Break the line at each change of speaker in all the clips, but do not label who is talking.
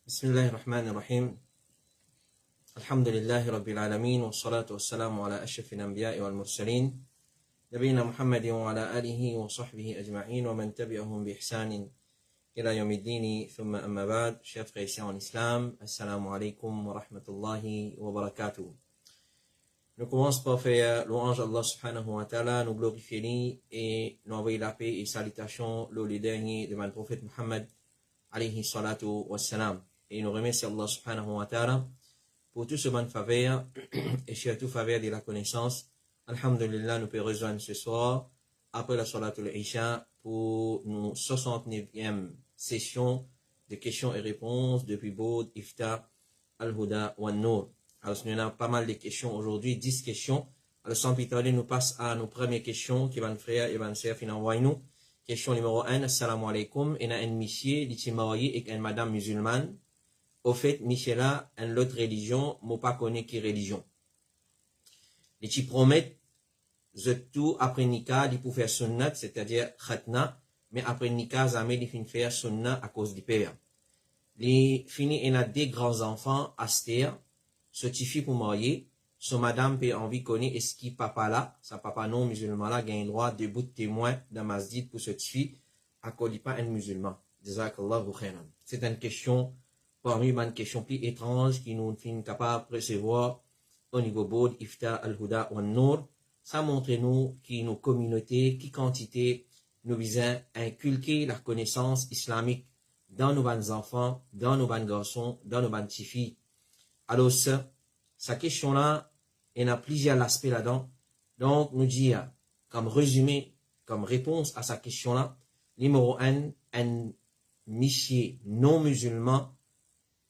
بسم الله الرحمن الرحيم الحمد لله رب العالمين والصلاة والسلام على أشرف الأنبياء والمرسلين نبينا محمد وعلى آله وصحبه أجمعين ومن تبعهم بإحسان إلى يوم الدين ثم أما بعد chers frères et sœurs en islam assalamu alaikum wa rahmatullahi wa barakatuh. Nous commençons par faire louange à Allah subhanahu wa ta'ala, nous glorifier et nous envoyer la paix et salutations le dernier de notre prophète Muhammad alayhi salatu wassalam. Et nous remercions Allah subhanahu wa ta'ala pour tout ce bon faveur et surtout faveur de la connaissance. Alhamdulillah, nous pouvons rejoindre ce soir après la salatul isha pour nos 69e session de questions et réponses depuis Boud, Iftar, Al-Huda wa Nour. Alors, nous avons pas mal de questions aujourd'hui, 10 questions. Alors, sans plus tarder, nous passons à nos premières questions qui vont frère et vont sœur envoyer nous. Question numéro 1, assalamu alaikum. Il y a un monsieur qui est marié avec une madame musulmane. Au fait, Michela, une autre religion, moi pas connais qui religion. Les qui promettent, tout après Nika, ils peuvent faire sunnat, c'est-à-dire khatna, mais après Nika, jamais ils finissent faire sunnat à cause du père. Les finis, il y a des grands enfants, Aster, certifié pour marier, son madame peut envie connaître est-ce qu'il papa là, sa papa non musulman là, gagne droit de bout de témoin dans masjid pour certifier, à cause pas un musulman. Jazakallahu khairan. C'est une question, parmi une question plus étrange qui nous finit capable de recevoir au niveau Boud, Iftar, Al-Huda wa Nour. Ça montre nous qui nos communautés, qui quantité nous visons inculquer la connaissance islamique dans nos bons enfants, dans nos bons garçons, dans nos bonnes filles. Alors, sa question-là, il y a plusieurs aspects là-dedans. Donc, nous dire, comme résumé, comme réponse à sa question-là, numéro 1, un monsieur non musulman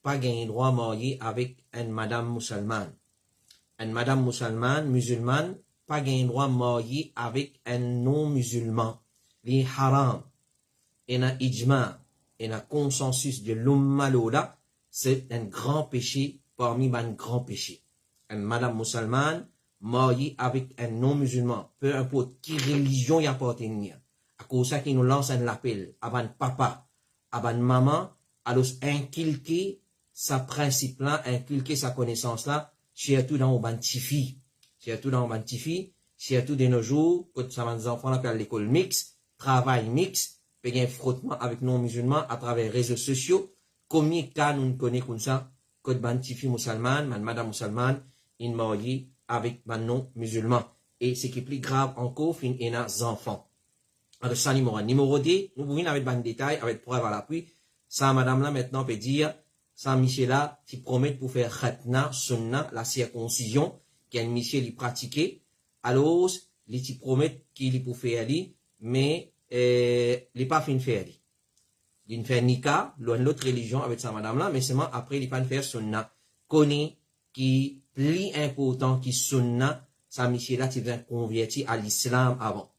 pas gagné droit à marier avec une madame musulmane. Une madame musulmane, pas gagné droit à marier avec un non musulman. Les haram, et un ijma, et un consensus de l'umma lola, c'est un grand péché parmi les grands péchés. Une madame musulmane mariée avec un non musulman, peu importe qui religion y appartient. À cause ça qui nous lance un appel à ban papa, à ban maman, à los inculquer sa principe là, inculquer sa connaissance là, surtout dans les filles, surtout dans les filles, surtout de nos jours, quand ça va des enfants là à l'école mixte, travail mixte, puis un frottement avec non musulmans à travers les réseaux sociaux. Combien de cas nous connaissons comme ça, quand une fille musulmane, madame musulmane, est mariée avec un non musulman. Et ce qui est plus grave encore, il y a des enfants. Alors, ça, numéro 2, nous pouvons avec un détail, avec preuve à l'appui. Ça, madame là, maintenant, peut dire, ça, Michel là, qui promet pour faire khatna, sunna, la circoncision, qu'un Michel y pratiquait. Alors, les qui promettent qu'il peut faire aller, mais, il pas fin faire aller. Il fait nika, l'autre religion avec sa madame là, mais seulement après, il pas faire sunna. Connaît qui plus important qui sunna, sa Michel là, qui vient convertir à l'islam avant.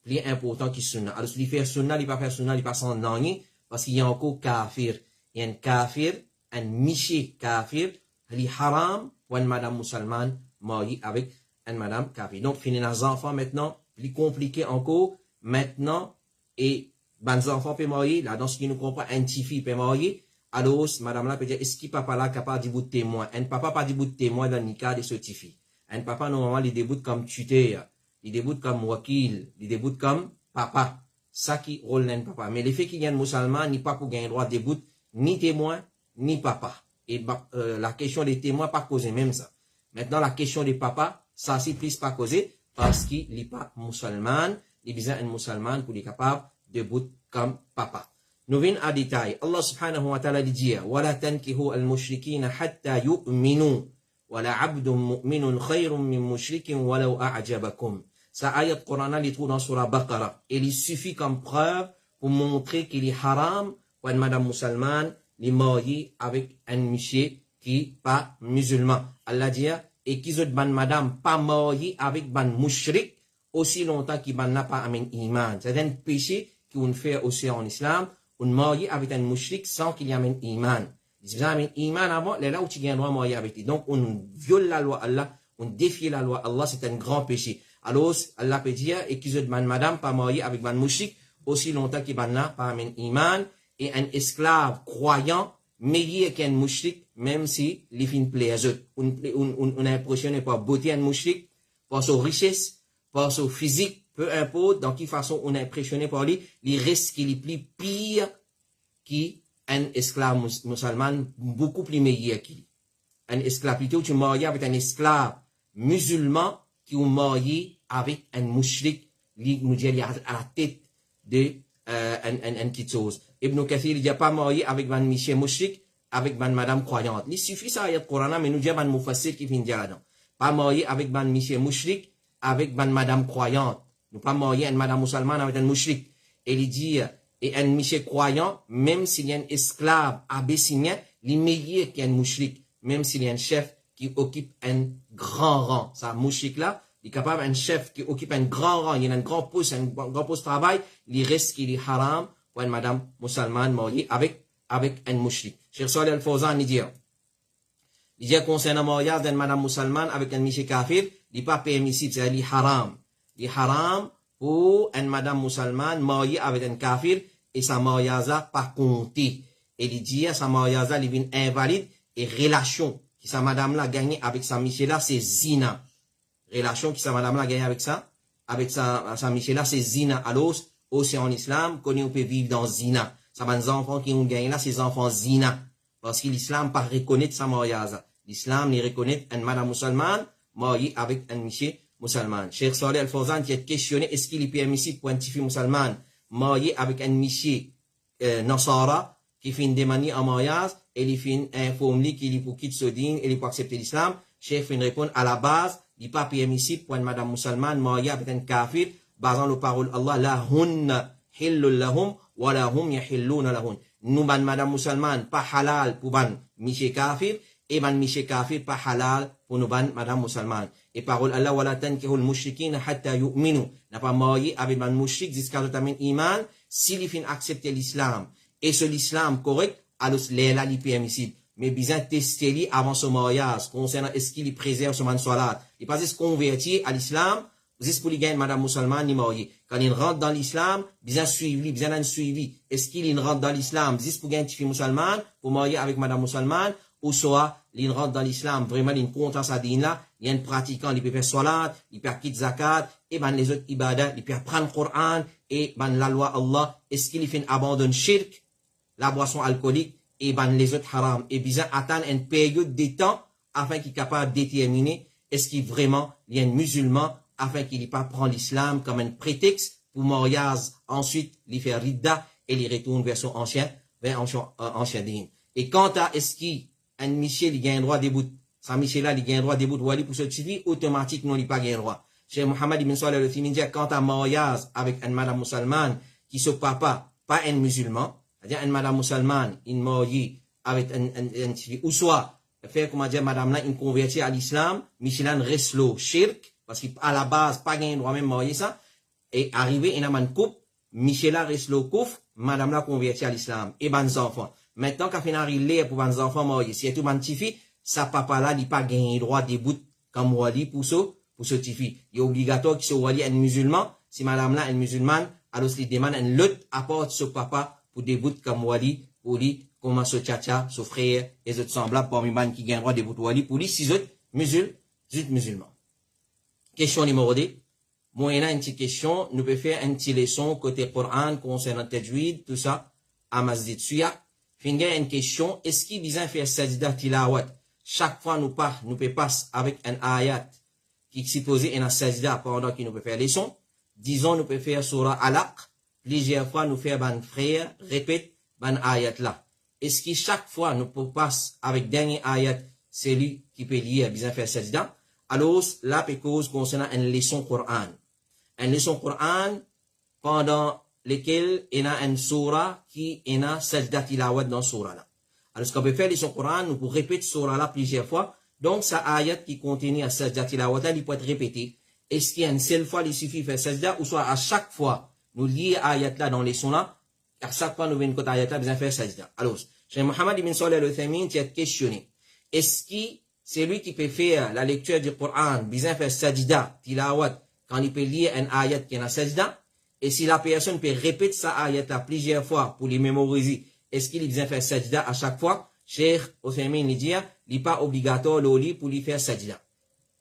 Plus important qui sunna. Alors, s'il fait sunna, il pas faire sunna, il pas s'en donner, parce qu'il y a encore kafir. Il y a un kafir, un miché kafir, il est haram pour une madame musulmane mariée avec une madame kafir. Donc, finir les enfants maintenant, plus compliqué encore, maintenant, et, les enfants peuvent marier, là, dans ce qui nous comprend, un petit fille peut marier, alors, madame là peut dire, est-ce qu'il papa là capable de bout de témoin? Un papa pas de bout de témoin dans le nika de ce petit fille. Un papa, normalement, il déboute comme tuteur, il déboute comme wakil, il déboute comme papa. Ça qui rôle d'un papa. Mais le fait qu'il y a un musulman, ni pas pour gagner droit de déboute, ni témoin, ni papa. Et la question des témoins pas causé même ça. Maintenant, la question des papas, ça c'est plus pas causé parce qu'il n'est pas musulman, il besoin un musulman pour être capable de bout comme papa. Nous venons à détail. Allah subhanahu wa ta'ala dit وَلَا تَنْكِهُ الْمُشْرِكِينَ حَتَّى يُؤْمِنُوا وَلَا عَبْدٌ مُؤْمِنٌ خَيْرٌ مِّن مُشْرِكٍ وَلَوْ أَعْجَبَكُمْ. Ça ayat Coran il trouve dans Surah Baqarah. Et il suffit comme preuve pour montrer qu'il est haram pour une madame musulmane les marier avec un monsieur qui n'est pas musulman. Allah dit, et qu'ils ont ban madame pas mariée avec ban mushrik aussi longtemps qu'il n'a pas amené iman. C'est un péché qu'on fait aussi en islam. On marie avec un mushrik sans qu'il y amène iman. Si vous avez iman avant, là où tu gagnes droit marier avec lui. Donc, on viole la loi Allah, on défie la loi Allah, c'est un grand péché. Alors, Allah peut dire, et qu'ils ont ban madame pas mariée avec ban mushrik aussi longtemps qu'il n'a pas amené iman. Et un esclave croyant meilleur qu'un mouchrik, même si les fins plaît à eux. On est impressionné par beauté un mouchrik, par sa richesse, par son physique, peu importe dans quelle façon on est impressionné par lui, il reste qu'il est plus pire qu'un esclave musulman, beaucoup plus meilleur qu'il. Un esclave, plutôt tu marié avec un esclave musulman qui est marié avec un mouchrik, nous dit à la tête de une petite chose. Ibn Kathir, il n'y a pas marié avec un monsieur mouchrik, avec une madame croyante. Il suffit ça, il y a le Coran, mais nous dit un mufassir qui vient dire là-dedans. Pas marié avec un monsieur mouchrik, avec une madame croyante. Nous pas marié une madame musulmane avec un mouchrik. Et il dit, et un monsieur croyant, même s'il y a un esclave abyssinien, il est meilleur qu'un mouchrik, même s'il y a un chef qui occupe un grand rang. Ça, mouchrik là, il est capable, un chef qui occupe un grand rang, il y a un grand poste de travail, il reste qu'il est haram pour une madame musulmane mariée avec un mouchrik. Cheikh Salih Al-Fawzan, il dit concernant le mariage d'une madame musulmane avec un monsieur kafir, il n'est pas permissible, c'est haram. Il est haram pour une madame musulmane mariée avec un kafir et sa mariage pas compté. Et il dit, sa mariage il vient invalide et relation qui sa madame là gagné avec sa monsieur là, c'est zina. Relation qui sa madame là gagné avec sa monsieur là, c'est zina. Alors, aussi en islam, qu'on peut vivre dans zina. Ça va des enfants qui ont gagné là, ces enfants zina. Parce que l'islam pas reconnaît sa mariage. L'islam ne reconnaît une madame musulmane mariée avec un monsieur musulman. Cheikh Salih Al-Fawzan qui a questionné est-ce qu'il est permissible pour une fille musulmane mariée avec un monsieur Nasara qui fait une demande en mariage et il fait informe qu'il est pour quitter ce din et il pour accepter l'islam. Cheikh fait une réponse à la base, il n'est pas permissible pour une madame musulmane mariée avec un kafir basant les paroles Allah la hunna hillul lahum wa la hum yahilluna lahun. Nous ban madame musulmane pas halal pour ban monsieur kafir et ban monsieur kafir pas halal pour nous ban madame musulmane. Et parole Allah wala tankihul mushrikin hatta yu'minu. N'a pas marié avec un mushrik jusqu'à ce qu'il iman s'il fin accepter l'islam. Et ce l'islam correct, alors là il permissible. Mais bien tester lui avant son mariage concernant est-ce qu'il préserve son salat. Il pas se convertir à l'islam juste pour lui gagner madame musulmane ni marié. Quand il rentre dans l'islam, bien suivi, bien un suivi. Est-ce qu'il rentre dans l'islam juste pour gagner une fille musulmane, pour marier avec madame musulmane, ou soit il rentre dans l'islam vraiment il compte sa dîne là, il y a un pratiquant, il peut faire salat, il peut quitter zakat, et ben les autres ibadah, il peut apprendre le Coran, et ben la loi Allah, est-ce qu'il fait abandonne shirk, la boisson alcoolique, et ben les autres haram, et bien attendre une période de temps afin qu'il est capable de déterminer est-ce qu'il vraiment il y a un musulman afin qu'il ne pas prendre l'islam comme un prétexte pour mariage, ensuite il fait ridda et il retourne vers son ancien dîne. Et quant à est-ce qu'il un monsieur il gagne droit debout, sa monsieur là il gagne droit debout ou aller pour se suivre automatiquement il pas gagne droit. Cheikh Mohammed ibn Salih al-Uthaymin dit quant à mariage avec une madame musulmane qui se papa pas un musulman, c'est-à-dire une madame musulmane une mariée avec un civil ou soit faire comment dire madame là une convertie à l'islam, monsieur là reste le shirk parce qu'à la base pas gagne droit même marier ça et arriver in un couple, monsieur là reste le couf, madame là convertie à l'islam et ben enfants. Maintenant, quand on arrive pour les enfants mariés, si tout le monde sa papa là, il pas gagné droit de bout comme wali pour ce tifi. Il est obligatoire qu'il soit wali un musulman. Si madame là, une musulmane, alors il demande un lot apporte ce papa pour des bouts comme wali, pour lui, comment ce tchatcha, ce frère, et les autres semblables, parmi les qui gagnent droit de bout wali, pour lui, 6 autres musulmans. Question numéro 2. Moyennant une petite question, nous pouvons faire une petite leçon côté Coran concernant Tajwid, tout ça, à Masjid Suya. Finga une question, est-ce qu'il vient faire sajda tilawat? Chaque fois nous peut passer avec un ayat qui suppose un sajda pendant qu'il nous peut faire leçon. Disons, nous peut faire surah Alaq. Plusieurs fois nous faire ban frère, répète ban ayat là. Est-ce que chaque fois nous peut passer avec dernier ayat, c'est lui qui peut lier à bien faire sajda? Alors, là, peut cause concernant une leçon Coran. Une leçon Coran pendant lesquels il y a une surah qui est une sajda tilawat dans surah là. Alors, ce qu'on peut faire, dans le Coran, nous pouvons répéter surah là plusieurs fois. Donc, sa ayat qui contient la sajda tilawat là, il peut être répété. Est-ce qu'il y a une seule fois, il suffit de faire sajda, ou soit à chaque fois, nous lions ayat là dans les sons là, à chaque fois, nous venons côté ayat là, besoin faire sajda. Alors, Cheikh Mohammed ibn Salih al-Uthaymin, tu as questionné. Est-ce que c'est lui qui peut faire la lecture du Coran, besoin faire sajda tilawat, quand il peut lire un ayat qui est une sajda? Et si la personne peut répéter sa ayat plusieurs fois pour les mémoriser est-ce qu'il vient faire sajda à chaque fois? Cheikh Othaymin il dit, il n'est pas obligatoire l'oli pour lui faire sajda.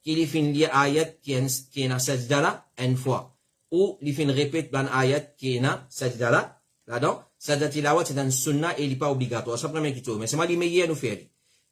Qu'il fin lire ayat qui est na sajda là, une fois. Ou il fin répète ban ayat qui est na sajda là, là-dedans. Sajda tilawat c'est un sunnah et il n'est pas obligatoire. C'est la première question. Mais c'est moi qui meilleur nous faire.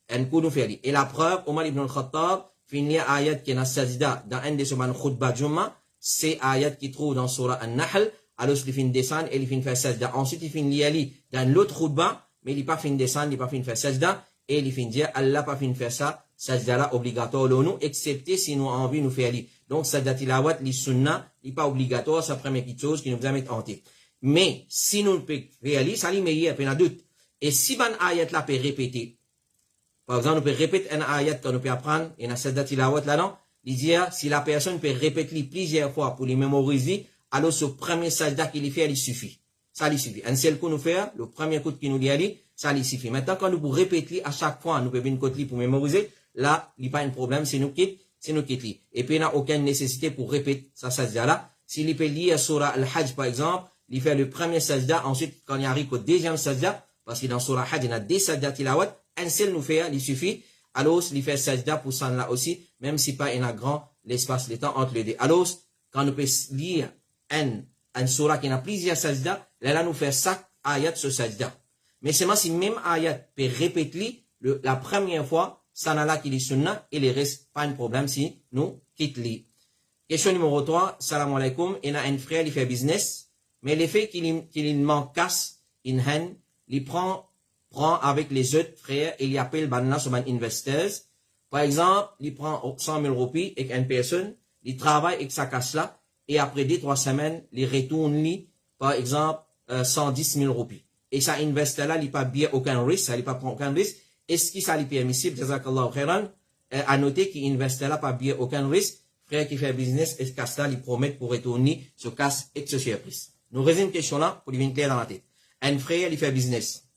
Un coup nous faire. Et la preuve, Omar ibn al-Khattab, fin lire ayat qui est na sajda dans un des semaines khutbah Jumma, c'est ayat qui trouve dans surah An-Nahl. Alors il fin descendre et il fin faire sajda. Ensuite il fin lire dans l'autre khutbah, mais il n'est pas fin descendre, il n'est pas fin faire sajda, et il fin dire, Allah pas fin faire ça, sajda là obligatoire, nous, excepté si nous avons envie de nous faire li. Donc, sajda tilawat, li sunnah, il n'est pas obligatoire, c'est la première petite chose qui nous a mis en tête. Mais, si nous pouvons faire li, ça li meilleur, il y a doute. Et si ban ayat là peut répéter, par exemple, nous pouvons répéter un ayat qu'on peut apprendre, et dans sajda tilawat là-dedans, il dit, si la personne peut répéter plusieurs fois pour les mémoriser, alors ce premier sajda qu'il fait, il suffit. Ça lui suffit. Un seul coup nous faire, le premier coup qui nous dit aller, ça lui suffit. Maintenant, quand nous pour répéter à chaque fois, nous pouvons une côte pour mémoriser, là, il n'y a pas un problème, c'est nous quitte. Et puis, il n'y a aucune nécessité pour répéter ça sajda là. S'il peut lire surah Al-Hajj, par exemple, il fait le premier sajda, ensuite, quand il arrive au deuxième sajda, parce que dans surah Al-Hajj, il y a des sajda tilawat, un seul nous fait, il suffit. Alors, il fait sajda pour ça là aussi, même si pas il y a grand l'espace, le temps entre les deux. Alors, quand nous pouvons lire un surah qui a plusieurs sajda, là nous fait 5 ayats sur sajda. Mais c'est moi si même ayat peut répéter la première fois, ça n'a là qu'il est sunnah, et les restes, pas un problème si nous quitte li. Question numéro 3, salam alaikum, il a un frère, il fait business, mais l'effet qu'il manque casse, il prend avec les autres frères, et il appelle banna sur un investors. Par exemple, il prend 100 000 roupies avec une personne, il travaille avec sa casse là, et après 2-3 semaines, il retourne li, par exemple, 110 000 roupies. Et ça investe là, il n'a pas bien aucun risque, ça n'a pas prend aucun risque. Est-ce que ça lui permissible, jazakallahu khairan, à noter qu'il investe là, pas bien aucun risque. Frère qui fait business, est-ce que ça lui promet pour retourner ce casse et ce surprise? Nous résume question là, pour lui venir clair dans la tête. Un frère, il fait business.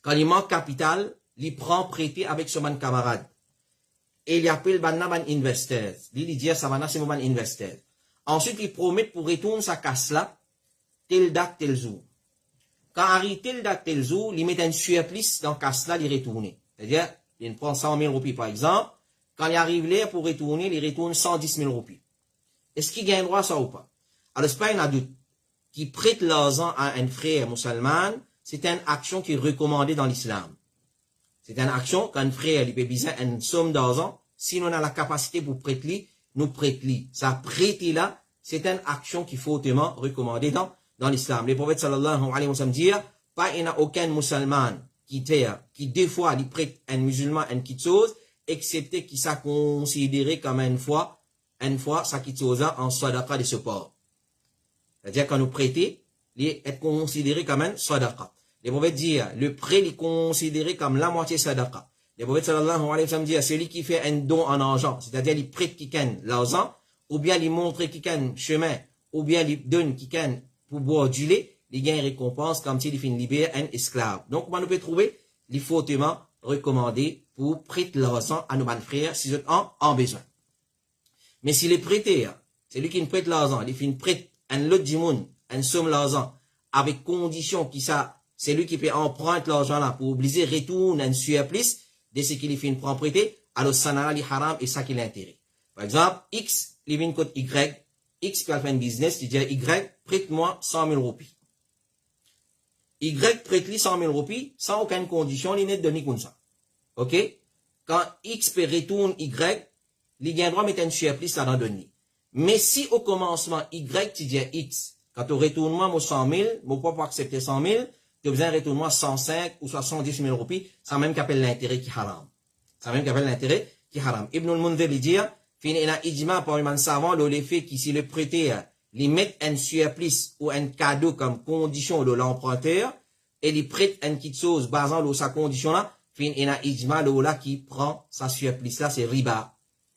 Quand il manque capital, il prend prêter avec son camarade. Et il appelle ban investeur. Il dit, ça va, c'est mon investeur. Ensuite, il promet pour retourner sa casse là, tel date, tel jour. Quand arrive tel date, tel jour, il met un surplus dans la casse là, il retourne. C'est-à-dire, il prend 100 000 roupies par exemple. Quand il arrive là pour retourner, il retourne 110 000 roupies. Est-ce qu'il gagne droit à ça ou pas? Alors, c'est pas un doute. Qui prête l'argent à un frère musulman, c'est une action qui est recommandée dans l'islam. C'est une action qu'un frère, il peut besoin une somme d'argent. Si on a la capacité pour prêter, nous prêter. Ça prêter là, c'est une action qui est fortement recommandée dans l'islam. Le prophète sallallahu alayhi wa sallam dit, pas il n'y a aucun musulman qui des fois, il prête un musulman une petite chose, excepté qu'il soit considéré comme une fois, sa petite chose en sadaqa de support. C'est-à-dire, quand nous prêtons, il est considéré comme un sadaqa. Le prophète dit, le prêt est considéré comme la moitié sadaqa. Le prophète sallallahu alayhi wa sallam dit, celui qui fait un don en argent, c'est-à-dire, il prête quelqu'un l'argent, ou bien il montre quelqu'un chemin, ou bien il donne quelqu'un pour boire du lait, il gagne une récompense comme s'il fait libérer un esclave. Donc, on peut trouver, il est fortement recommandé pour prêter l'argent à nos frères si ils ont besoin. Mais s'il est prêté, c'est lui qui nous prête l'argent, il fait une prête un lot du monde, un somme l'argent, avec condition qui ça, c'est lui qui peut emprunter l'argent là pour obliger retourner un surplus de ce qu'il fait une prêter, alors ça n'a pas haram et ça qui l'intérêt. Par exemple, X, il vient contre Y, X qui a fait un business, il dit Y, prête-moi 100 000 roupies. Y prête-lui 100 000 roupies sans aucune condition, il n'est donné comme ça. Ok? Quand X peut retourner Y, il a le droit de mettre un surplus là dans donner. Mais si au commencement, Y, tu dis X, quand tu retournes moi 100 000, mon pas pour accepter 100 000, tu as besoin de retourner moi 105 ou 70 000 roupies, c'est même qu'appelle l'intérêt qui est haram. C'est même qu'appelle l'intérêt qui est haram. Ibn al-Mundhir dit, il y a un ijma par un savant, le fait qu'il si le prêteur, il met un surplus ou un cadeau comme condition de l'emprunteur, et il prête une petite chose basant sur sa condition là, il y a un ijma là qui prend sa surplus là, c'est riba.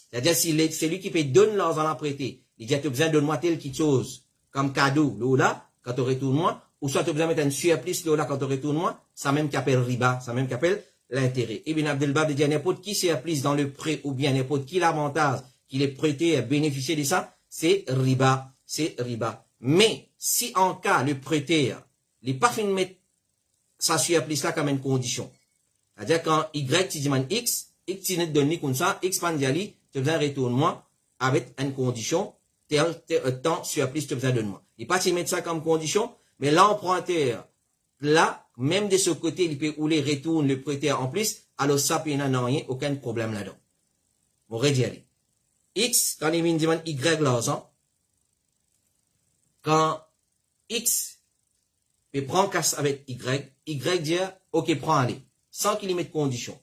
C'est-à-dire, si c'est lui qui peut donner l'argent à prêter, il dit, tu as besoin de moi telle petite chose, comme cadeau, là, quand tu retournes moi, ou soit tu as besoin de mettre un surplus, là, quand tu retournes moi, ça même qu'appelle riba, ça même qu'appelle l'intérêt. Ibn Abdelbab dit, n'importe qui surplus dans le prêt, ou bien n'importe qui l'avantage qu'il est prêté à bénéficier de ça, c'est riba, c'est riba. Mais, si en cas, le prêteur, il n'est pas fait de mettre ça supplie ça comme une condition. C'est-à-dire quand Y, tu demandes X, X, tu ne te donnes comme ça, X, pandiali, tu as besoin de retournement avec une condition, temps supplie, tu as besoin de moi. Il pas mettre ça comme condition, mais l'emprunteur, là, même de ce côté, il peut rouler, retourne le prêteur en plus, alors ça, il n'y a rien, aucun problème là-dedans. On va dire, X, quand il demande Y l'argent, quand X peut prendre casse avec Y dit, ok, prends aller, sans qu'il y mette condition.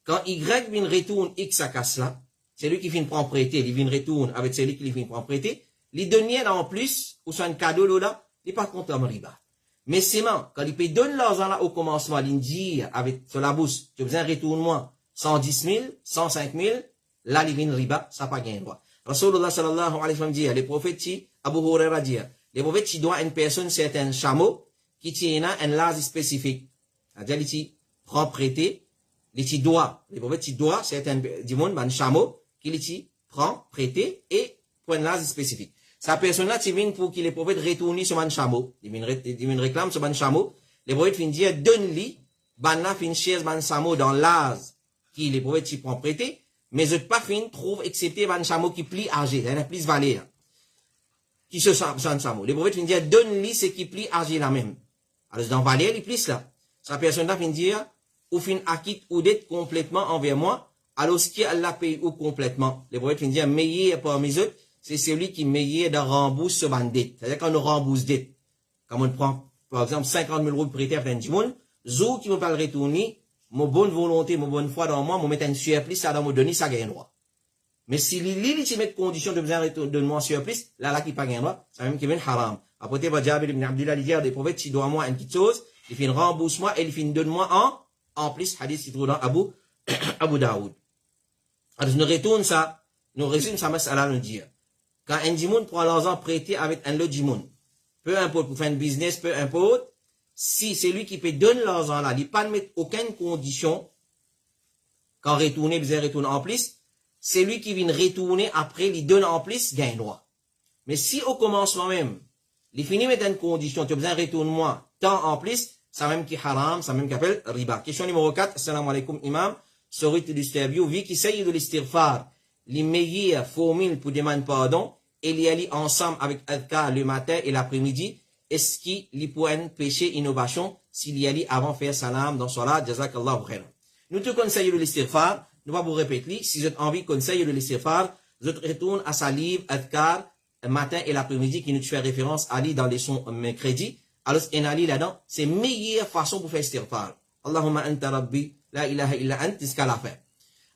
Quand Y vient retourne X à casse là, c'est lui qui vient prendre prêter, il vient retourne avec celui qui vient prendre prêter, les donner en plus, ou soit un cadeau là, il n'est pas content de riba. Mais c'est quand il peut donner l'argent là au commencement, il dit avec sur la bourse, tu as besoin de retournement 110 000, 105 000, là, il vient riba, ça n'a pas gagné droit. Rasulullah sallallahu alayhi wa sallam dit, les prophètes, Abu Huraira dit, les prophètes, tu dois une personne, c'est un chameau, qui tient un lase spécifique. C'est-à-dire, il prend prêter, il doit, les prophètes, tu dois, c'est un chameau, qui prend prêter et pour un lase spécifique. Sa personne-là, tu viens pour qu'il les prophètes retournent sur un chameau. Il vient réclame sur un chameau. Les prophètes viennent dire, donne-lui, banna fin chaise, ban chameau dans l'ase, qui les prophètes, tu prend prêter, mais je pas fin trouve excepté ban chameau qui plie âgé, il y a plus valeur. Qui se sent un chameau. Les prophètes viennent dire, donne-lui ce qui plie âgé la même. Alors, dans valeur, il plie là. Sa personne-là vient dire, ou fin acquitte ou dette complètement envers moi, alors ce qui Allah paye ou complètement. Les prophètes viennent dire, meilleur parmi eux, c'est celui qui meilleur de rembourse sur une dette. C'est-à-dire quand on rembourse dette. Quand on prend, par exemple, 50 000 euros de prêter à un monde, zou qui me parle retourner, mon bonne volonté, mon bonne foi dans moi, mon mettre un surplus, ça dans me donner, ça gagne droit. Mais si l'île, tu mets condition de besoin de moi surplus, là, qui pas gagne droit, ça même qui vient haram. Après, tu vas Jabir ibn Abdullah, il dit, des prophètes, tu dois moi une petite chose, il fait une rembourse-moi, et il fait une donne-moi en plus, hadith, qui trouve dans Abu Daoud. Alors, nous retourne ça, nous résume ça, mais ça là nous dire. Quand un dimoun prend l'argent prêté avec un autre dimoun, peu importe, pour faire un business, peu importe, si c'est lui qui peut donner l'argent là, il ne peut pas mettre aucune condition, quand retourner, besoin retourner en plus, c'est lui qui vient retourner après, il donne en plus, gagne droit. Mais si au commencement même, il finit mettre une condition, tu as besoin retourner moi, tant en plus, ça même qui haram, ça même qui appelle riba. Question numéro 4, assalamu alaikum imam, sorite de l'interview, vu qu'il s'agit de l'istighfar, les meilleures formules pour demander pardon, et y aller ensemble avec Adhkar le matin et l'après-midi, est-ce qu'il peut un péché innovation s'il y allait avant faire salam dans salat, jazakallahu khairan. Nous te conseillons de l'istighfar, nous va vous répéter, si vous avez envie de conseiller de l'istighfar, vous retourne à sa livre Adhkar le matin et l'après-midi qui nous fait référence à lui dans les sons mercredi. Alors, en Ali là-dedans, c'est la meilleure façon pour faire istighfar. Allahumma anta rabbi, la ilaha illa ant, jusqu'à la fin.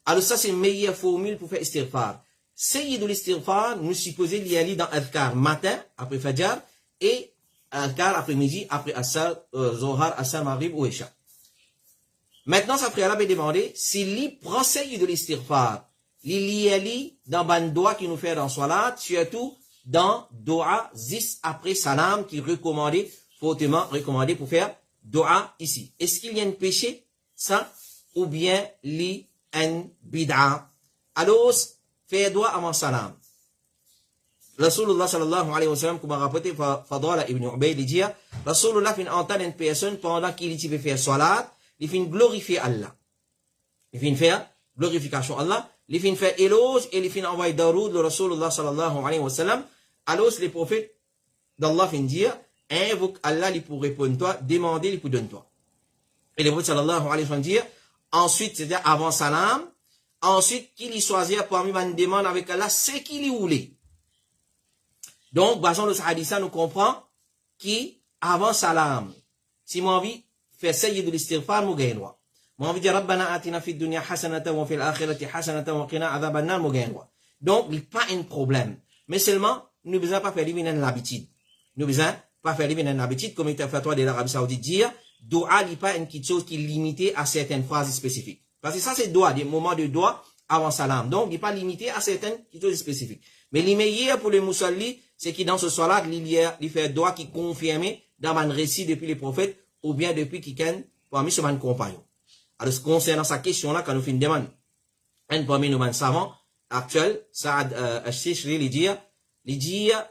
Alors ça, c'est une meilleure formule pour faire istighfar. Sayyidul istighfar, nous supposons y aller dans Adhkar matin, après Fajr, et Adhkar après-midi, après Asar, Zohar, Asar, Maghrib ou Isha. Maintenant, ça après Allah demander, si lui prend Sayyidul istighfar, il y aller dans ban doa qui nous fait dans Salat, surtout dans doa 10 après salam, qui est recommandé, fortement recommandé pour faire doa ici. Est-ce qu'il y a un péché, ça, ou bien li un bid'a? Alors, faire doa avant salam. Rasulullah sallallahu alayhi wa sallam, comme a rapporté Fadala ibn Ubayd, il dit, Rasulullah fin entendre une personne pendant qu'il veut faire salat, il fin glorifier Allah. Il fin faire glorification Allah, il fin faire éloge et il fin envoyer daroud le Rasulullah sallallahu alayhi wa sallam. Alors, les prophètes d'Allah fin dire, invoque Allah pour répondre toi, demandez pour donner toi. Et les prophètes sallallahu alayhi wa sallam dire, ensuite, c'est-à-dire avant salam, ensuite, qu'il y choisit parmi une demande avec Allah, c'est qu'il y voulait. Donc, basant de ce hadith, nous comprenons qu'avant salam, si moi envie faire sayyid de l'istighfar, nous gagnons droit. Moi envie de dire, Rabbana atina fi dunya hasanatan wa fil akhirati hasanatan wa qina adhaban nar, nous gagnons droit. Donc, il n'y a pas un problème. Mais seulement, nous ne besoin pas faire l'éliminer l'habitude. Nous ne besoin pas faire l'éliminer l'habitude, comme il fait toi de l'Arabie Saoudite dire, doa n'est pas une petite chose qui est limitée à certaines phrases spécifiques. Parce que ça, c'est doa, des moments de doa avant salam. Donc, il n'est pas limité à certaines choses spécifiques. Mais l'immédiat pour le musalli, c'est qu'il dans ce soir-là, il fait doa qui confirme dans un récit depuis les prophètes, ou bien depuis qui parmi ce man compagnon. Alors, concernant sa question-là, quand nous finissons de demander, un parmi nos savants actuels, Saad Al-Shishri, il dit, il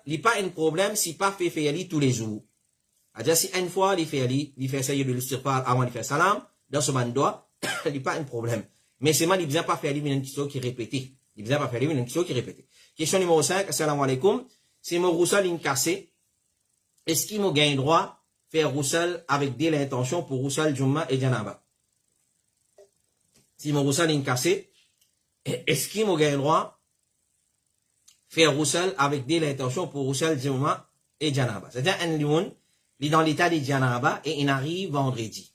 n'y a pas un problème si pas fait tous les jours. C'est-à-dire, si une fois, il fait essayer de l'istighfar avant de faire salam, dans ce mandoa, il n'y a pas un problème. Mais c'est mal, il ne vient pas faire une question qui répète. Il ne vient pas faire une question qui répète. Question numéro 5, assalamu alaikum. Si mon roussel est cassé, est-ce qu'il m'a gagné droit faire roussel avec dès l'intention pour roussel Jumma et Janaba? Si mon roussel est cassé, est-ce qu'il m'a gagné droit faire roussel avec dès l'intention pour roussel Jumma et Janaba? C'est-à-dire, un lion, il est dans l'état de Janaba et il arrive vendredi.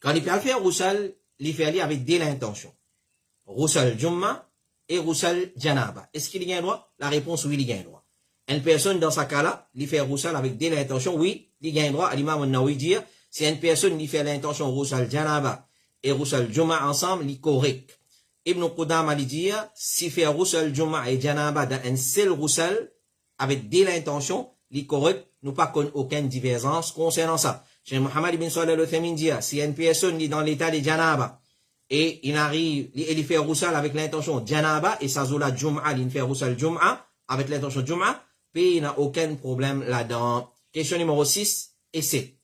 Quand il peut faire roussel, il fait aller avec dès l'intention. Roussel Jumma et roussel Janaba. Est-ce qu'il y a un droit? La réponse, oui, il y a un droit. Une personne, dans ce cas-là, il fait roussel avec dès l'intention, oui, il y a un droit. L'imam al-Nawawi dit, si une personne, il fait l'intention roussel Janaba et roussel Jumma ensemble, il est correct. Ibn Qudama dit, si fait roussel Jumma et Janaba dans un seul roussel, avec dès l'intention, il est correct, nous pas connaît aucune divergence concernant ça. Cheikh Mohammed ibn Salih al-Uthaymin dit, si une personne est dans l'état de Janaba, et il arrive, il fait roussal avec l'intention Janaba, et ça zoula Jum'a, il fait roussal Jum'a, avec l'intention Jum'a, puis il n'a aucun problème là-dedans. Question numéro 6 et 7.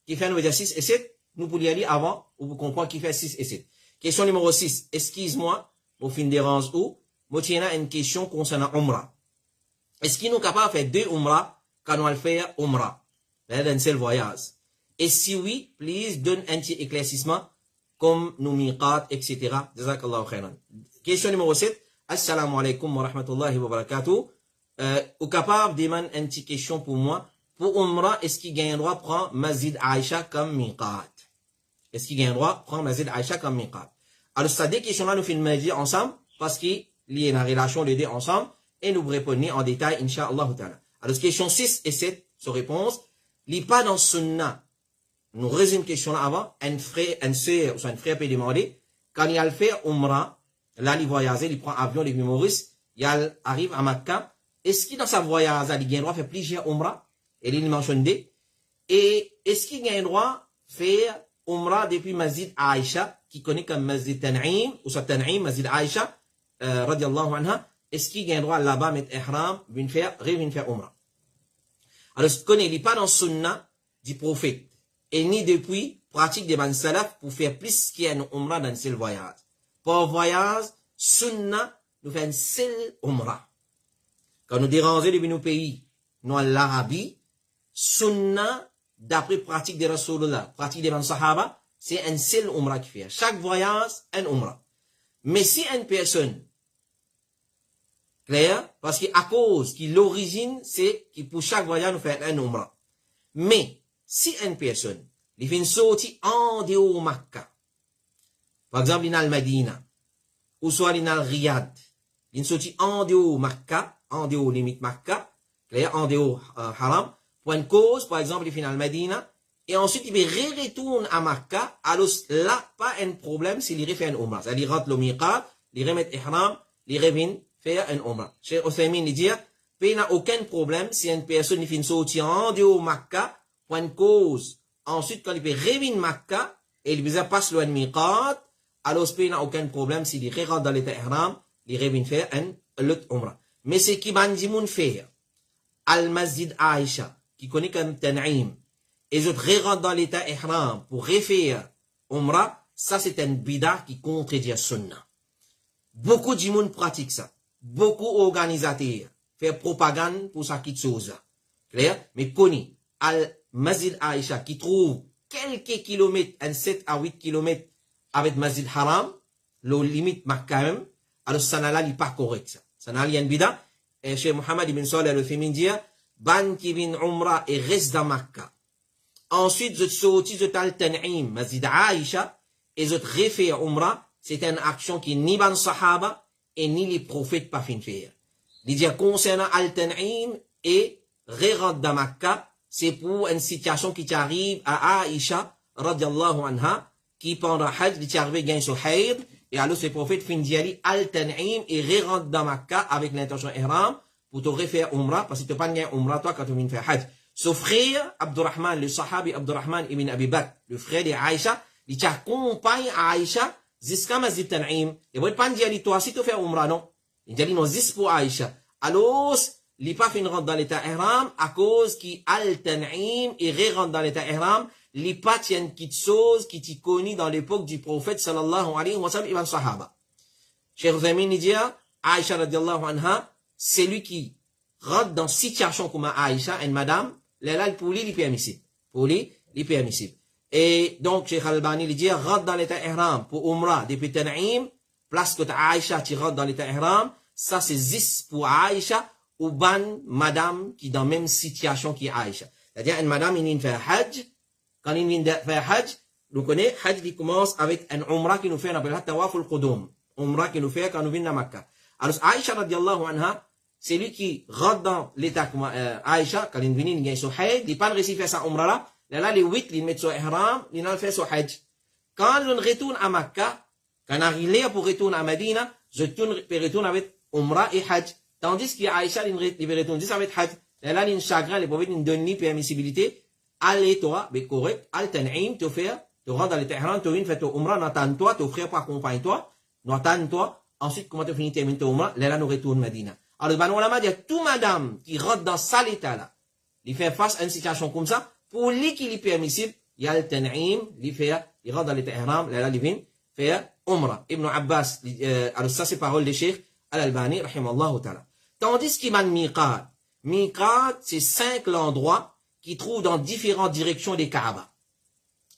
Qui fait nous dire 6 et 7? Nous pourrions aller avant, ou vous comprenez qui fait 6 et 7. Question numéro 6. Excuse-moi, au fin dérange où, moi, tiens une question concernant Umrah. Est-ce qu'il nous est capable de faire 2 Umrah quand on va faire Umrah? Là, d'un seul voyage. Et si oui, please, donne un petit éclaircissement, comme nous miqat, etc. Jazakallahu khairan. Question numéro 7. Assalamu alaikum wa rahmatullahi wa barakatuh. Ou capable de demander une petite question pour moi. Pour Umrah, est-ce qu'il gagne droit de prendre Masjid Aïcha comme miqat? Est-ce qu'il gagne droit de prendre Masjid Aïcha comme miqat? Alors, ça des questions-là, nous faisons dire ensemble, parce qu'il y a une relation les deux ensemble, et nous répondons en détail, Inch'Allah ta'ala. Alors, question 6 et 7, sa réponse, lit pas dans Sunnah. Nous résumons question là avant, un frère, un sœur, ou un frère peut demander, quand il a le fait Umrah, là, il voyage, il prend avion, il Maurice, il arrive à Makkah, est-ce qu'il dans sa voyage, il gagne droit de faire plusieurs Umrah? Et il mentionne des. Et est-ce qu'il gagne droit de faire Umrah depuis Masjid Aïcha, qui connaît comme Masjid Tan'im, ou soit Tan'im, Masjid Aïcha, radiallahu anha, est-ce qu'il gagne droit là-bas, mettre ihram, venir faire Umrah? Alors, ce qu'on n'est pas dans Sunnah du prophète, et ni depuis pratique des ban salaf pour faire plus qu'il y a une Umrah dans un seul voyage. Pour voyage, Sunnah, nous fait un seul Umrah. Quand nous dérangeons depuis nos pays, nous à l'Arabie, Sunnah, d'après pratique des Rasulullah, pratique des ban Sahaba, c'est un seul Umrah qui fait. Chaque voyage, un Umrah. Mais si une personne, clair, parce qu'à cause que l'origine, c'est que pour chaque voyage, nous faisons un Umrah. Mais, si une personne, il fait une sortie en dehors de Makkah, par exemple, il y a le Medina, ou soit il y a le Riyad, il y a une sortie en dehors de Makkah, en dehors limite Makkah, clair, en dehors Haram, pour une cause, par exemple, il fait le Medina, et ensuite il retourne à Makkah, alors là, pas un problème s'il refait un Umrah. C'est-à-dire, il rentre le miqat, il remet ihram, il revient faire un Umrah. Cheikh Othaymin dit, il n'y a aucun problème si une personne fait une sortie en dehors de Makkah, pour une cause. Ensuite, quand il peut revenir Makkah, et il passe le miqat, alors il n'y a aucun problème s'il rentre dans l'état ihram, il revient faire un autre Umrah. Mais c'est qui bandimoun faire Al-Masjid Aïcha, qui connaît comme Tan'im, et les autres rentrent dans l'état ihram pour refaire Umrah, ça c'est un bida qui contredit Sunnah. Beaucoup de monde pratiquent ça. Beaucoup d'organisateurs font propagande pour ça qui chose. Clair? Mais connaît Al-Masjid Aïcha qui trouve quelques kilomètres, 7 à 8 kilomètres avec Masjid Haram, le limite Makkah même, alors ça n'est pas correct. Ça n'a rien de bida. Et Cheikh Mohammed ibn Salih al-Uthaymin dit, ban qui vient Umrah et reste dans Makkah. Ensuite, je sortis de Tan'im, Masjid Aïcha, et je refais Umrah, c'est une action qui ni ban Sahaba, et ni les prophètes pas fin faire. Il dit, concernant Al-Tan'im et rentre dans Makkah, c'est pour une situation qui t'arrive à Aïcha, radiallahu anha, qui pendant Hajj, il t'arrive gagne sur Hayd, et alors ce prophète fin d'y Al-Tan'im et rentre dans Makkah avec l'intention ihram, pour te refaire Umrah, parce que tu n'as pas gagné Umrah toi quand tu viens faire Hajj. Son frère, Abdurrahman, le sahabi Abdurrahman ibn Abi Bakr, le frère de Aïcha, il t'accompagne à Aïcha jusqu'à Masjid Tan'im. Il ne va pas dire, toi, si tu fais Umrah, non. Il dit, non, juste pour Aïcha. Alors, il pas fin rentre dans l'état ihram à cause qui al-tan'im et rentre dans l'état ihram, il pas tient qui chose qui t'y connu dans l'époque du prophète sallallahu alayhi wa sallam ibn sahaba. Cheikh Uthaymeen dit Aïcha radiallahu anha, c'est lui qui rentre dans situation comme Aïcha, une madame, là pour lui il est permissible. Pour lui il est permissible. Et donc Cheikh Al-Albani il dit rentre dans l'état ihram pour umrah depuis tan'im, place que Aïcha tu rentres dans l'état ihram, ça c'est 10 pour Aïcha ou ban madame qui dans même situation qui Aïcha. C'est-à-dire une madame il vient faire hajj, quand il vient faire hajj, vous connaissez hajj qui commence avec un umrah qui nous fait on appelle tawaf al-qudum, umrah qui nous fait quand nous venons à Makkah. Alors Aïcha radiallahu anha, c'est lui qui rentre dans l'état comme Aïcha quand il vient il gagne son hajj, il pas réussi faire sa umrah là les 8 il met son ihram, il n'a fait son hajj. Quand on retourne à Makkah, quand on arrive pour retourner à Medina, je retourne avec umrah et hajj. Tandis qu'Aïcha, il retourne juste avec hajj. Là, il y a un chagrin, les prophètes, il donne une permissibilité. Allez, toi, mais correct, al-tan'im, te faire, te rendre dans le terrain, te viens faire ton umrah, n'attends-toi, ton frère pas accompagne-toi, n'attends-toi. Ensuite, comment tu finis terminer ton umrah, là, nous retourne à Medina. Alors, ben, on a dit, tout madame qui rentre dans ça état-là, il fait face à une situation comme ça, pour lui qui est permissible, il y a le tan'im, il rentre dans le terrain, là, il vient faire umrah. Ibn Abbas, alors ça, c'est parole de Cheikh Al-Albani, rahimallahu ta'ala. Tandis qu'il y a miqat. Miqat, c'est 5 endroits qui trouvent dans différentes directions des Kaaba.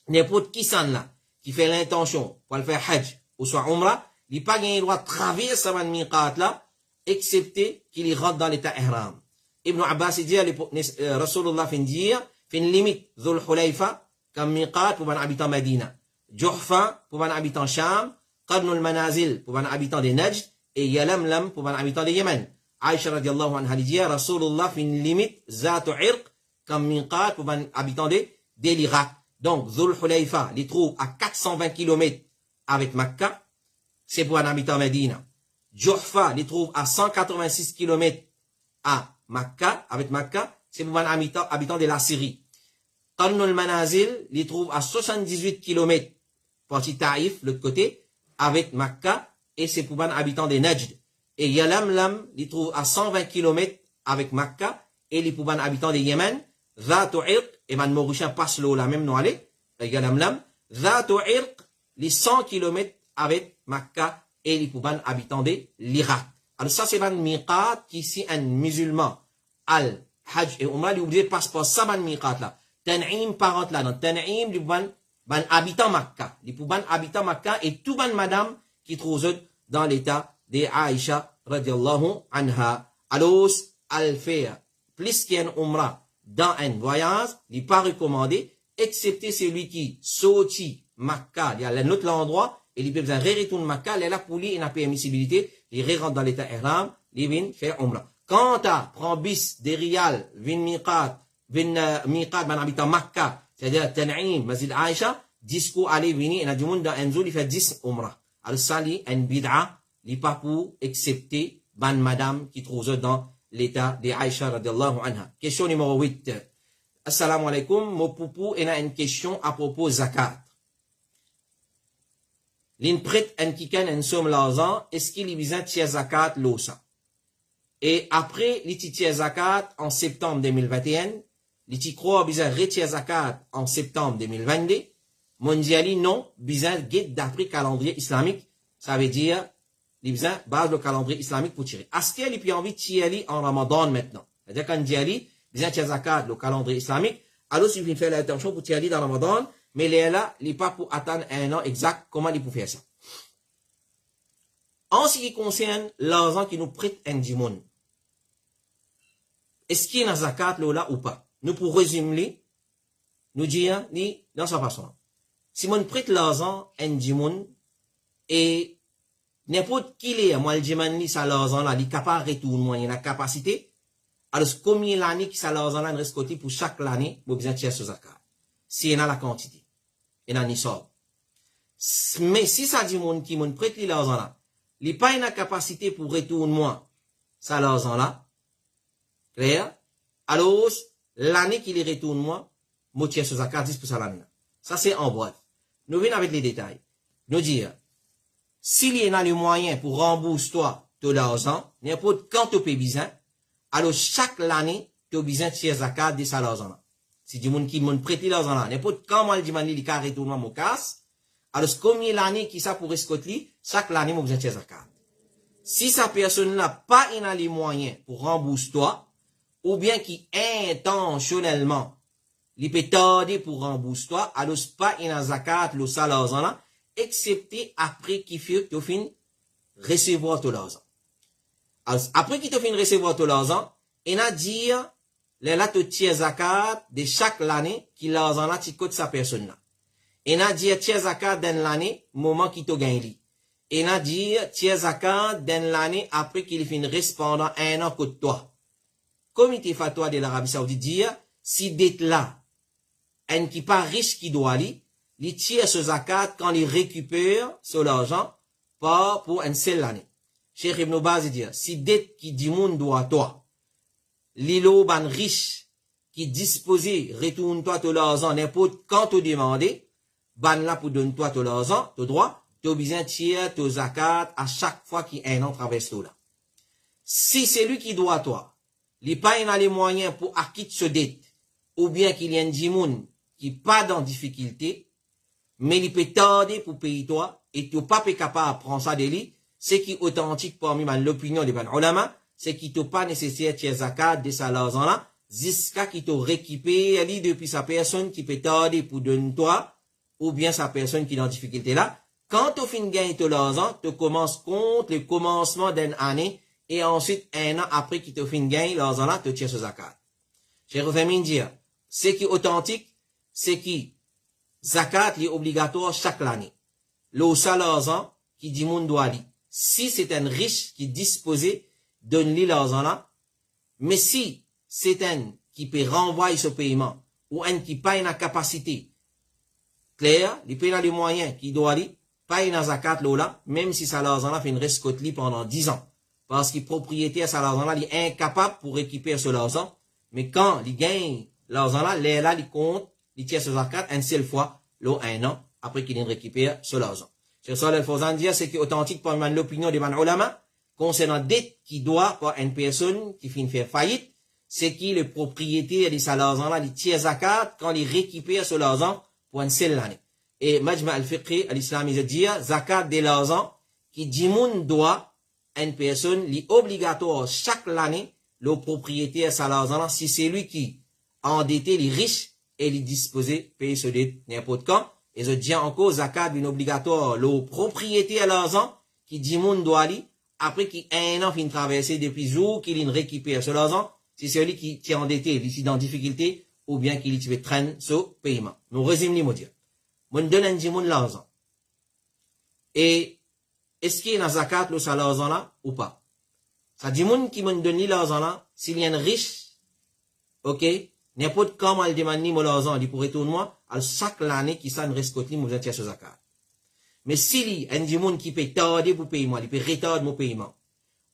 N'importe qui s'en là, qui fait l'intention pour le faire hajj ou soit umrah, il n'a pas le droit de traverser ce miqat là, excepté qu'il y rentre dans l'état ihram. Ibn Abbas dit, Rasulullah fin dire, fin limite Dhul Hulayfa, comme miqat pour un habitant Medina. Juhfa pour un habitant Sham, Qarn al-Manazil pour un habitant des Najd, et Yalamlam pour un habitant de Yémen. Aïcha radiallahu anha dit, Rasulullah fin limite Zatu Irq comme miqat pour un habitant de l'Irak. Donc, Dhul Hulayfa, il trouve à 420 km avec Makkah, c'est pour un habitant Medina. Juhfa, il trouve à 186 km à Makkah, avec Makkah, c'est pour un habitant de la Syrie. Qarn al-Manazil, il trouve à 78 km parti Taïf, l'autre côté, avec Makkah, et c'est pour un habitant de Najd. Et Yalamlam, il trouve à 120 km avec Makkah, et il est pour un habitant de Yémen. Zatu Irq, et man Mauricien passe l'eau là même, nous allez, Yalamlam. Zatu Irq, les 100 km avec Makkah, et il est pour un habitant de l'Irak. Alors ça, c'est un miqat qui, si un musulman, al-Hajj et Umrah, il oublie passe par ça, un miqat là. Tan'im parente là, dans Tan'im, il ban habitant Makkah. Il pour ban habitant Makkah, et tout ban madame, qui trouve dans l'état de Aïcha radiallahu anha. Alors, al faire plus qu'un umrah dans un voyage, il n'est pas recommandé, excepté celui qui sortit Makkah, il y a un autre endroit, et il peut besoin de retourner Makkah, il est là pour lui, il a permissibilité, il rentre dans l'état ihram, il vient faire umrah. Quand tu prends bis, des rial, vin miqat, ban habitant Makkah, c'est-à-dire Tan'im, Masjid Aïcha, discours aller venir, il y a du monde dans un jour, il fait 10 umrah. Alors ça, il y a une bid'a, il n'est pas pour accepter ban madame qui trouve dans l'état de Aïcha radiallahu anha. Question numéro 8. Assalamu alaikum, mon poupou, il a une question à propos zakat. L'in prête un kikan en somme l'argent, est-ce qu'il y a besoin de zakat l'osa? Et après, il y a zakat en septembre 2021, il y croit besoin de retirer zakat en septembre 2022, mondiali non, besoin de d'après calendrier islamique, ça veut dire, il besoin base le calendrier islamique pour tirer. Est-ce qu'il y a envie de tirer en Ramadan maintenant? C'est-à-dire quand il y a besoin de zakat le calendrier islamique, alors il faut faire l'intention pour tirer dans Ramadan, mais il est là, il n'est pas pour attendre un an exact, comment il peut faire ça. En ce qui concerne l'argent qui nous prête un dimon, est-ce qu'il y a un zakat là ou pas? Nous pour résumer, nous dire, ni dans sa façon. Si on prête l'argent un dimon, et n'importe qui est, moi le dimon, ça l'argent là, il est capable de retourner, il a la capacité, alors combien l'année qui ça l'argent là, il reste côté pour chaque année, vous besoin de tirer ce zakat. Si il y a la quantité, il y a ni sort. Mais si ça dit mon qui m'ont prête l'argent là, il n'a pas une capacité pour retourner moi, ça l'argent là, clair? Alors, l'année qu'il retourne moi, moi tiens ce zakat 10 pour ça l'année. Ça c'est en bref. Nous venons avec les détails. Nous dire, s'il y a le moyen pour rembourser toi, tout l'argent, n'importe quand tu payes besoin, alors chaque année, tu as besoin de tirer zakat de ça l'argent. Si du monde qui m'ont prêté l'argent, n'importe quand moi, le demande, il a retourné mon casse, alors combien l'année qui ça pour escoter, chaque année, moi, besoin de tirer zakat. Si sa personne n'a pas les moyens pour rembourser toi, ou bien qui intentionnellement, il peut tarder pour rembourser toi, alors pas une zakat, le salaire là, excepté après qu'il fait, tu fin recevoir tout l'argent. Alors, après qu'il te fin recevoir tout l'argent, il a dit, là, tu tires zakat de chaque année, qui l'argent là, tu coûte sa personne là. Il a dit, tires zakat dans l'année, moment qui te gagne. Il a dit, tires zakat dans l'année, après qu'il fin répondant un an que toi. Comité fatwa de l'Arabie Saoudite dit, si d'être là, un qui pas riche qui doit aller, il tire ce zakat quand il récupère ce l'argent pour une seule année. Cheikh Ibn Baz dit, si d'être qui dit moun doit toi, l'îlot ban riche qui disposé retourne toi tout l'argent n'importe quand tu demandes, ban là pour donner toi tout l'argent, tout droit, tu as besoin de tirer ton zakat à chaque fois qu'il un an traverse tout là. Si c'est lui qui doit toi, il n'a les moyens pour acquitter ce dette, ou bien qu'il y a un djimoun qui pas dans difficulté, mais il peut tarder pour payer toi, et tu n'es pas capable de prendre ça de lui, c'est qui est authentique parmi l'opinion des ulama, c'est qui n'est pas nécessaire de zakat de ça l'argent là, jusqu'à qui te récupère depuis sa personne qui peut tarder pour donner toi, ou bien sa personne qui est dans difficulté là. Quand tu finis de gagner ton argent, tu commences contre le commencement d'une année, et ensuite, un an après qu'il te fin gain, l'argent là, te tire ce zakat. J'ai refait dire, ce qui est authentique, c'est qui, zakat est obligatoire chaque année. Le seul argent qui dit moun doit li. Si c'est un riche qui est disposé, donne-lui l'argent là. Mais si c'est un qui peut renvoyer ce paiement, ou un qui pas une capacité, clair, il paye les moyens qui doit li, pas une zakat là, même si ça l'argent là fait une rescote li pendant 10 ans. Parce que propriétaire, ça l'argent là, il est incapable pour récupérer ce l'argent. Mais quand il gagne l'argent là, il compte, il tire ce zakat une seule fois, un an, après qu'il récupère ce l'argent. C'est ça, le Fawzan dit, c'est authentique parmi l'opinion des ulama, concernant dette qui doit par une personne qui finit faire faillite, c'est qui le propriétaire de sa l'argent là, il tire zakat quand il récupère ce l'argent pour une seule année. Et Majma al-Fiqhi, l'islam, il dit, zakat de l'argent qui dit moun doit une personne, li obligatoire chaque année, le propriétaire sa l'argent, si c'est lui qui a endetté les riches et les disposé payer ce dette n'importe quand, et je dis encore zakat d'une obligatoire, le propriétaire l'argent, qui dit moun doit aller, après qu'il un an fin traversé depuis jour qu'il récupère ce l'argent, si c'est lui qui est endetté, il est dans difficulté, ou bien qu'il traîne ce paiement. Nous résumons les mots dire. Moun donne un dit moun l'argent. Et est-ce qu'il y a un zakat le salaire l'argent là ou pas? Ça dit moun qui m'ont donné l'argent là, s'il y a un riche, ok, n'importe comment il demande mon l'argent, il pourrait retourner moi, à chaque année qui ça ne rescote ni mon ce zakat. Mais s'il y a un moun qui peut tarder pour payer moi, il peut retarder mon paiement,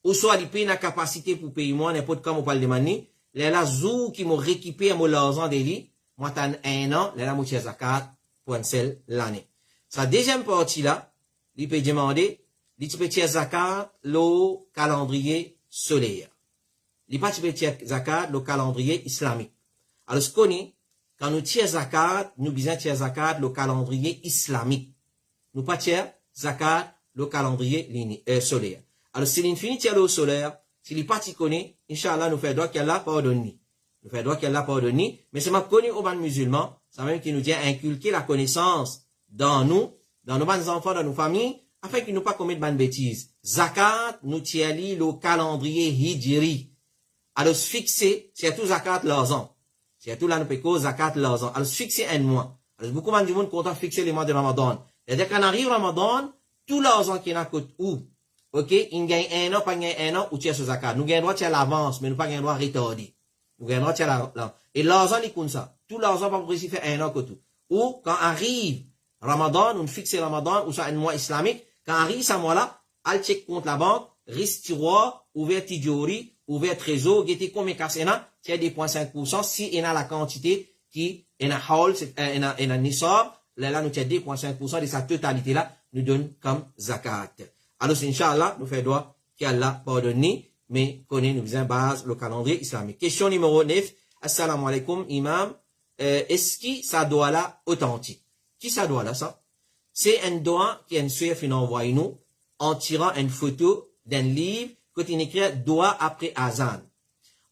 ou soit il peut la capacité pour payer moi, n'importe comment on peut le demander, là zou qui m'ont récupéré mon l'argent de lui, moi t'en un an, là mon zakat pour une seule l'année. Sa deuxième partie là, il peut demander il peut tirer zakat le calendrier solaire. Il peut tirer zakat le calendrier islamique. Alors, ce qu'on est, quand nous tirons zakat, nous besoin tirer zakat le calendrier islamique. Nous pas tirer zakat le calendrier solaire. Alors, si l'infini tire le solaire, si les partis connaît, Inch'Allah, nous fait droit qu'elle l'a pardonné. Nous fait droit qu'elle l'a pardonné, mais c'est ma connu au ban musulman, ça même qui nous dit inculquer la connaissance dans nous, dans nos bons enfants, dans nos familles, afin qu'ils ne pas commettre de bêtises. Zakat, nous tient le calendrier hijri. Alors, fixer, c'est tout zakat l'argent. C'est tout là, nous péco, zakat l'argent. Alors, fixer un mois. Alors, beaucoup de monde content fixer les mois de Ramadan. C'est-à-dire, quand arrive Ramadan, tout l'argent qui est à côté où? Ok? Il gagne un an, pas gagne un an, ou tient ce zakat. Nous gagnons droit à l'avance, mais nous pas gagnons droit à retarder. Nous gagnons droit à l'avance. Et l'argent, il compte ça. Tout l'argent, pas pour faire un an que tout. Ou, quand arrive Ramadan, on fixe Ramadan, ou ça un mois islamique, quand arrive ce mois-là, al check compte la banque, risque tiroir, ouvert tijori, ouvert trésor, guettez combien cassena, tiens des 0,5%, si il y a la quantité qui est un haul, est un nisab, là, nous tiens 2,5% de sa totalité là, nous donne comme zakat. Alors, Inch'Allah, nous fait droit qu'Allah pardonne, mais connaît nous faisons base le calendrier islamique. Question numéro 9. Assalamu alaikum, imam. Est-ce que ça doit là authentique? Qui ça doit là, ça? C'est un doigt qui est un chef qui envoie nous en tirant une photo d'un livre que tu écris doigt après azan.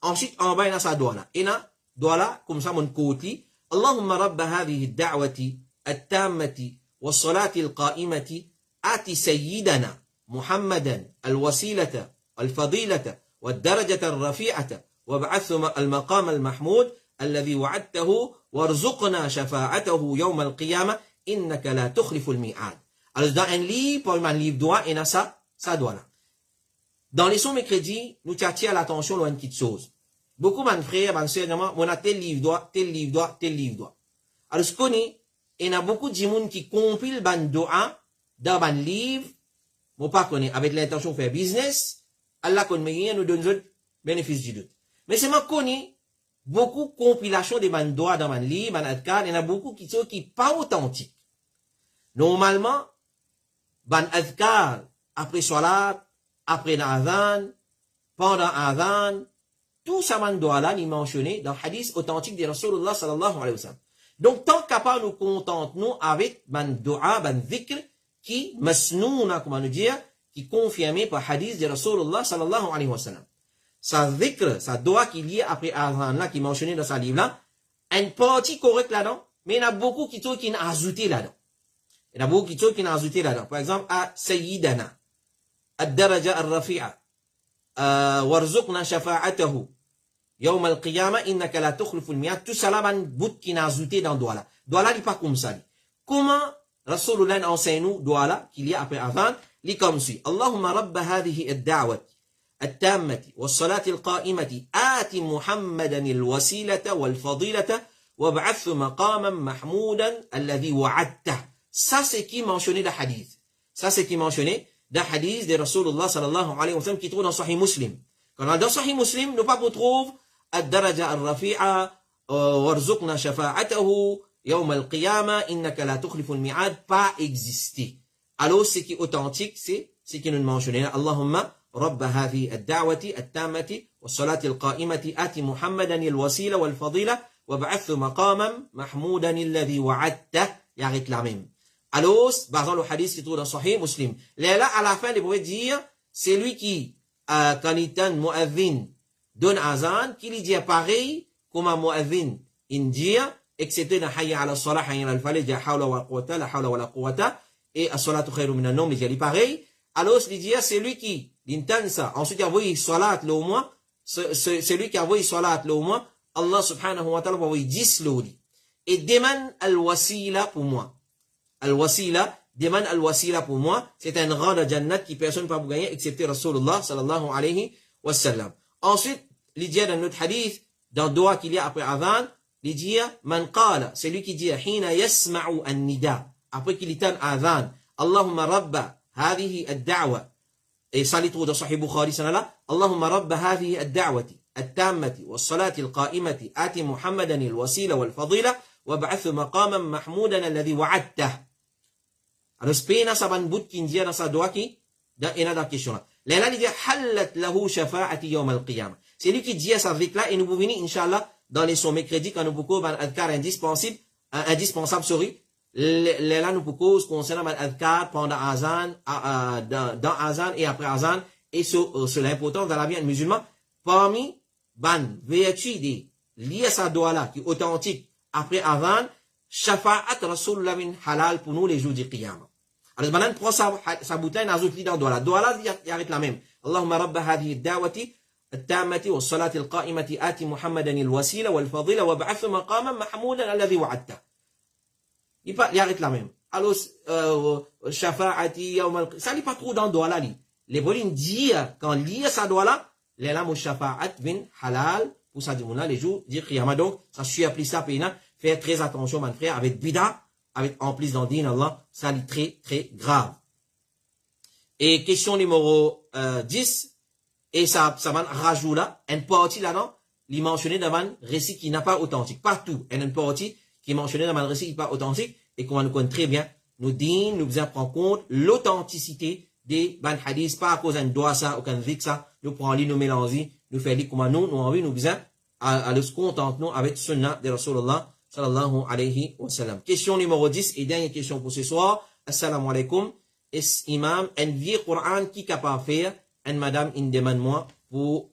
Ensuite, en bas, il y a ça doigt là. Et là, doigt là, comme ça, mon côté. Allahumma rabba hadhihi ad-da'wati at-tammati was-salati al-qa'imati ati sayyidana Muhammadan al-wasilata al-fadilata wad-darajata ar-rafi'ata wab'athu al-maqam al-mahmud alladhi wa'adtahu warzuqna shafa'atahu yawm al-qiyamah innaka la tukhlifu al-mi'ad. Alors, dans un livre, pour un livre doigt, il y a ça doigt là. Dans les sons mercredis, nous t'attirons l'attention loin de petites choses. Beaucoup de frères, de sœurs, on a tel livre doigt, tel livre doigt, tel livre doigt. Alors, ce qu'on est, il y a beaucoup de gens qui compilent ban doigt dans ban livre, bon pas qu'on est avec l'intention de faire business, Allah connaît, nous donne le bénéfice du doute. Mais c'est moi qu'on est, beaucoup de compilations de ban doigt dans ban livre, ban adkar, il y en a beaucoup qui sont pas authentiques. Normalement, ban adkar, après salat, après l'adhan, pendant l'adhan, tout ça man doit là, il mentionné dans le hadith authentique de Rasulullah sallallahu alayhi wa sallam. Donc, tant qu'à pas nous contente, nous, avec ban dua, ban dhikr, qui, masnouna, comment nous dire, qui confirmé par hadith de Rasulullah sallallahu alayhi wa sallam. Sa dhikr, sa dua qui lié après adhan là, qui mentionné dans sa livre là, une partie correcte là-dedans, mais il y en a beaucoup qui sont qui n'ont ajouté là-dedans. Il y en a beaucoup qui sont qui n'ont ajouté là-dedans. Par exemple, à Sayyidana, ad-daraja ar-rafi'a, warzuqna shafa'atahu, Yawm al-Qiyamah, innaka la tukhlifu al-mi'ad. Tout ça là, un bout qui n'a ajouté dans doigt là. Doigt là, il n'est pas comme ça. Comment Rasulullah enseigne nous doigt là, qu'il y a après avant, il est comme suit. Allahumma rabba hadhihi ad-da'wati, at-tammati, was-salati al-qa'imati, ati Muhammadan al-wasilata wal-fadilata, wab'athu maqaman mahmoudan alladhi wa'adta. Ça, c'est qui mentionné dans le hadith. Ça, c'est qui mentionné dans le hadith de Rasulullah sallallahu alayhi wa sallam qui trouve dans Sahih Muslim. Quand dans Sahih Muslim, nous pas retrouve الدرجة الرفيعة وارزقنا شفاعته يوم القيامة إنك لا تخلف الميعاد pas existé. Alors ce qui est authentique c'est ce qui nous mentionne اللهم رب هذه الدعوة التامة والصلاة القائمة آت محمدا الوسيلة والفضيلة وابعثه مقاما محمودا الذي وعدته يعرف la même. Alors par exemple le hadith qui trouve dans Sahih Muslim là à la fin il pourrait dire c'est lui qui quand il est mu'adhin donne azan, qui lui dit pareil, comme un mu'adhin indien, excepté dans hayya ala salah, hayya ala faleh, la hawla wa quwwata, la hawla wa la quwwata, et as-salatu khairu min an-nawm, il dit pareil. Alors, il dit, c'est lui qui, l'intend ça. Ensuite, il a envoyé salat le moins, c'est lui qui a envoyé salat le moins, Allah subhanahu wa ta'ala va envoyer 10 l'odi. Et demande al-wasila pour moi. Al-wasila, demande al-wasila pour moi, c'est un rang de jannat qui personne ne peut pas gagner, excepté Rasulullah sallallahu alayhi wa sallam. Ensuite, il dit dans notre hadith, dans le doigt qu'il y a après Adhan, il dit, man qala, c'est lui qui dit, hina yasma'u an-nida, après qu'il est en Adhan, Allahumma rabba hadhihi ad-da'wa, et ça il trouve dans Sahih Bukhari, Allahumma rabba hadhihi ad-da'wati, at-tammati, was-salati al-qa'imati, ati Muhammadan al-wasila wal-fadila, wab'athu maqaman mahmoudan alladhi wa'adtah. Alors, c'est pas ça ban bout qui dit dans sa doigt qui, dans la question là. Là, il dit, halat lahu shafa'ati yawm al-qiyamah. C'est lui qui dit à sa vie là, et nous pouvons venir, Inch'Allah, dans les sommets crédits, quand nous pouvons, un adkar indispensable, là, nous pouvons, concernant l'adkar pendant Azan, dans Azan et après Azan, et sur l'importance dans la vie musulman, parmi, vertu des, liées à sa doigt là, qui est authentique, après Azan, shafa'at rasulullah min halal pour nous les jours du qiyamah. Alors, maintenant, prend sa bouteille, n'a ajoute dans doigt là. Doigt là, il arrête la même. Allahumma rabba hadhihi ad-da'wati التامة والصلاة القائمة آتي محمدا الوسيلة والفضيلة وابعث مقاما محمودا الذي وعدته. Il arrête la même. Alors, shafa'ati yawm ça n'est pas trop dans doigt là. Les bolines dire quand lire ça doigt là, les lames shafa'at bin halal pour ça dit les jours dire qiyamah. Donc, ça suit appliquer ça péna. Faire très attention, mon frère, avec bida, avec en plus dans din Allah, ça est très très grave. Et question numéro 10. Et ça va rajouter là, une partie là-dedans, il est mentionné dans un récit qui n'a pas authentique. Partout, il y a une partie qui est mentionnée dans un récit qui n'est pas authentique, et qu'on nous connaît très bien. Nous disons, nous faisons prendre compte l'authenticité des ban hadiths, pas à cause d'un doigt ça, ou qu'un zik ça, nous prenons nous mélanger, nous faisons comme nous envie, nous besoin, à nous contenter nous avec sunnah de Rasulullah, sallallahu alayhi wa sallam. Question numéro 10 et dernière question pour ce soir. Assalamu alaikum. Est imam, un vieux Coran qui est capable de faire, un madame, une demande moi,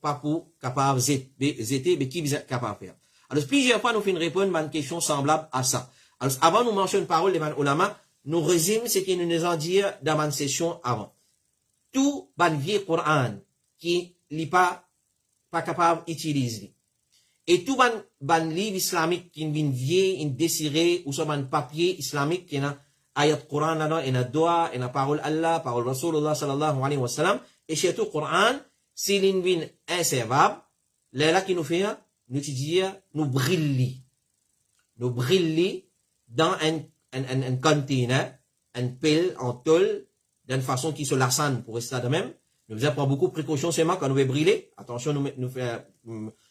pas pour capable zéter, mais qui est capable de faire. Alors, plusieurs fois, nous faisons répondre à une question semblable à ça. Alors, avant, nous mentionnons une parole de ulama, nous résumons ce qu'ils nous ont dit dans la session avant. Tout ban vieux Coran qui n'est pas capable d'utiliser. Et tout ban livre islamique qui est vieux, une désiré, ou soit un papier islamique qui est ayat Coran là-dedans, et la doa, et la parole Allah, parole Rasulullah sallallahu alayhi wa sallam, et surtout Coran, si l'in inservable, là qui nous fait, nous dire, nous briller. Nous briller dans un container, un pile en tôle, d'une façon qui se lassane pour rester de même. Nous devons prendre beaucoup de précautions seulement quand nous voulons briller. Attention, nous faire,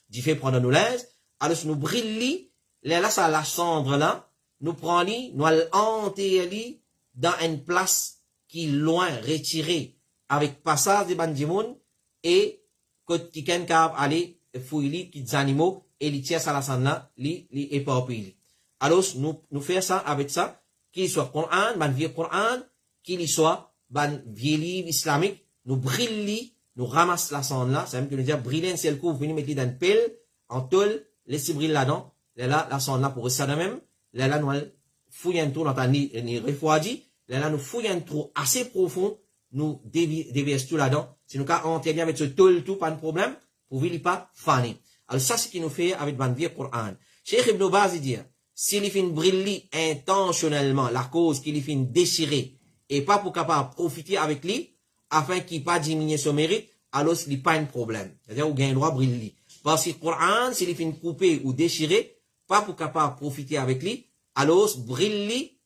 diffé prendre nos l'aise. Alors, si nous briller, là, ça la cendre là, nous prenons, nous enterrer dans une place qui est loin, retirée, avec passage des bandimoun, et que quelqu'un peut aller fouiller les petits animaux, et les tiers à la cendre là, les éparpiller. Alors, nous faisons ça avec ça, qu'il soit Coran, ban vieux Coran, qu'il soit ban vieux livre islamique, nous brillons, nous ramassons la cendre là, ça veut dire que nous disons briller un seul coup, vous venez mettre dans une pelle, en tôle, laissez briller là-dedans, là, la cendre là pour rester de même, là, nous fouillons un trou dans ta ni refroidi, là, nous fouillons un trou assez profond, nous déversons tout là-dedans, si nous enterrons avec ce tôle tout, pas de problème, pour ne pas faner. Alors, ça, c'est ce qu'il nous fait avec ban vieux Coran. Cheikh Ibn Baz dit, s'il fait briller intentionnellement la cause qu'il fait déchirer et pas pour capable profiter avec lui afin qu'il pas diminuer son mérite, alors il n'y a pas un problème. C'est-à-dire, vous gagnez le droit de briller. Parce que le Coran, s'il fait couper ou déchirer, pas pour capable profiter avec lui, alors briller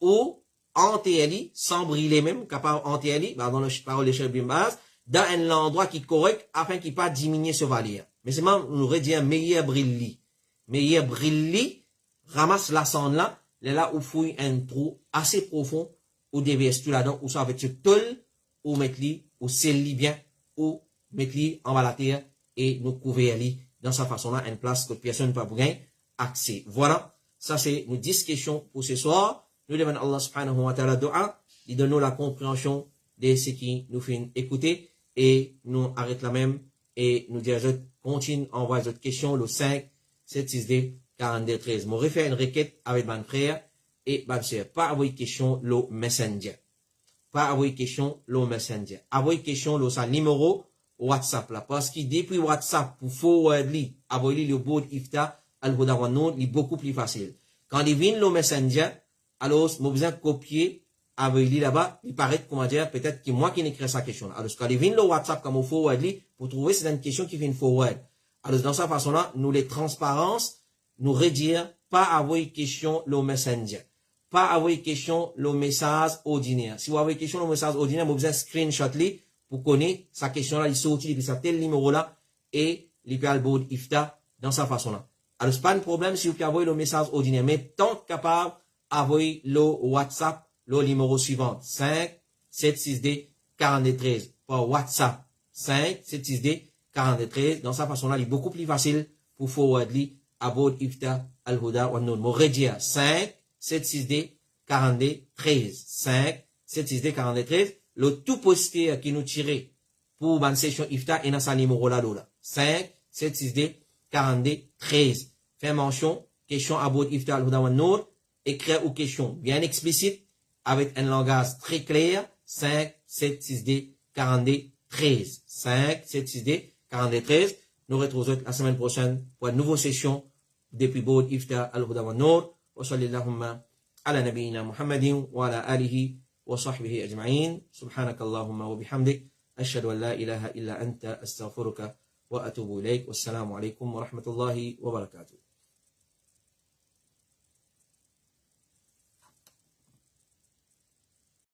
ou enterrer, sans briller même, capable enterrer, dans la parole de Cheikh Ibn Baz, dans un endroit qui est correct afin qu'il pas diminuer ce valeur. Mais c'est même, on aurait dit un meilleur briller. Meilleur briller, ramasse la cendre là où fouille un trou assez profond, ou déverse tout là-dedans, ou ça avec ce tôle, ou mettre-li, ou scelle-li bien, ou mettre-li en bas la terre, et nous couvrir-li dans sa façon-là, une place que personne ne peut pas gagner accès. Voilà. Ça, c'est nos 10 questions pour ce soir. Nous demandons Allah subhanahu wa ta'ala dua, il donne nous la compréhension de ce qui nous fait écouter, et nous arrête là même, et nous dire, continue à envoyer d'autres questions, le 5, 7, 6, D, 42, 13. Moi, refaire une requête avec mon frère et ma soeur. Pas avoir question le messenger. Pas avoir question le messenger. Avoir question le sa numéro WhatsApp là. Parce que depuis WhatsApp, pour forward li, avoir le board ifta, al-huda wa nour, il beaucoup plus facile. Quand il vient le messenger, alors, moi, besoin de copier, avec lui là-bas, il paraît, comment dire, peut-être que moi qui n'écris sa question là. Alors, quand il vient le WhatsApp comme au forward li, pour trouver, c'est une question qui vient forward. Alors, dans cette façon-là, nous les transparences, nous redire, pas avoir question le messenger. Pas avoir question le message ordinaire. Si vous avez question le message ordinaire, vous besoin screenshot li, pour connaître sa question-là, il sortit depuis sa tel numéro-là, et il peut aller ifta dans sa façon-là. Alors, c'est pas un problème si vous pouvez avoir le message ordinaire, mais tant capable, avoir le WhatsApp, le numéro suivant, 5 76D 4213, par WhatsApp, 5 76D 4213, dans sa façon-là, il est beaucoup plus facile pour forward li, à bord ifta al-huda wa nour. Mon redire 5 76D 4213, 5 76D 4213, le tout posté qui nous tirait pour une session ifta et dans sa numéro là, 5 76D 4213. Fait mention, question à bord ifta al-huda wa nour, écrire ou question bien explicite, avec un langage très clair, 5 76D 4213, 5 76D 4213. Nous retrouvons la semaine prochaine pour une nouvelle session depuis Bod Ifta al-Huda wa Nour. Wa sallallahu ala nabiyyina Muhammadin wa ala alihi wa sahbihi ajma'in. Subhanakallahumma wa bihamdik. Ashhadu an la ilaha illa anta astaghfiruka wa atubu ilayk. Wassalamu alaikum wa rahmatullahi wa barakatuh.